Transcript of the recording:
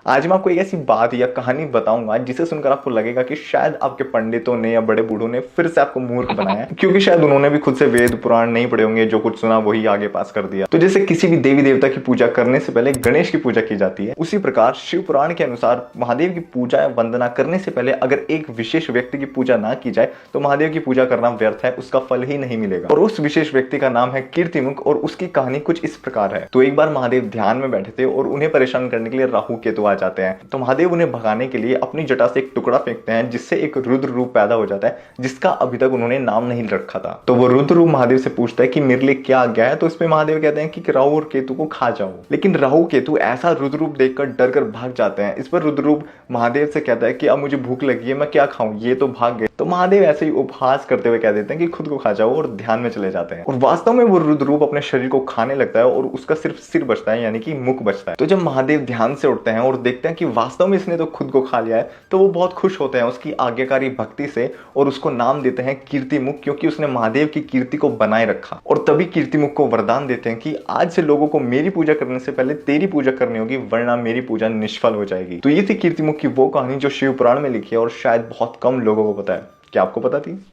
आज मैं आपको एक ऐसी बात या कहानी बताऊंगा जिसे सुनकर आपको लगेगा कि शायद आपके पंडितों ने या बड़े बूढ़ों ने फिर से आपको मूर्ख बनाया है, क्योंकि शायद उन्होंने भी खुद से वेद पुराण नहीं पढ़े होंगे, जो कुछ सुना वही आगे पास कर दिया। तो जैसे किसी भी देवी देवता की पूजा करने से पहले गणेश की पूजा की जाती है, उसी प्रकार शिव पुराण के अनुसार महादेव की पूजा या वंदना करने से पहले अगर एक विशेष व्यक्ति की पूजा ना की जाए तो महादेव की पूजा करना व्यर्थ है, उसका फल ही नहीं मिलेगा। और उस विशेष व्यक्ति का नाम है कीर्तिमुख और उसकी कहानी कुछ इस प्रकार है। तो एक बार महादेव ध्यान में बैठे थे और उन्हें परेशान करने के लिए राहु केतु आ जाते हैं। तो महादेव उन्हें भगाने के लिए अपनी जटा से एक टुकड़ा फेंकते हैं, जिससे एक रुद्र रूप पैदा हो जाता है, जिसका अभी तक उन्होंने नाम नहीं रखा था। तो वो रुद्र रूप महादेव से पूछता है कि मेरे लिए क्या आज्ञा है। तो इसमें महादेव कहते हैं कि राहु और केतु को खा जाओ। लेकिन राहु केतु ऐसा रुद्र रूप देखकर डर कर भाग जाते हैं। इस पर रुद्र रूप महादेव से कहता है कि अब मुझे भूख लगी है, मैं क्या खाऊं, ये तो भाग गए। तो महादेव ऐसे ही उपहास करते हुए कह देते हैं कि खुद को खा जाओ और ध्यान में चले जाते हैं। और वास्तव में वो रुद्र रूप अपने शरीर को खाने लगता है और उसका सिर्फ सिर बचता है, यानी कि मुख बचता है। तो जब महादेव ध्यान से उठते हैं और देखते हैं कि वास्तव में इसने तो खुद को खा लिया है, तो वो बहुत खुश होते हैं उसकी आज्ञाकारी भक्ति से और उसको नाम देते हैं कीर्तिमुख, क्योंकि उसने महादेव की कीर्ति को बनाए रखा। और तभी कीर्तिमुख को वरदान देते हैं कि आज से लोगों को मेरी पूजा करने से पहले तेरी पूजा करनी होगी, वरना मेरी पूजा निष्फल हो जाएगी। तो ये थी कीर्तिमुख की वो कहानी जो शिव पुराण में लिखी है और शायद बहुत कम लोगों को पता है। क्या आपको पता थी?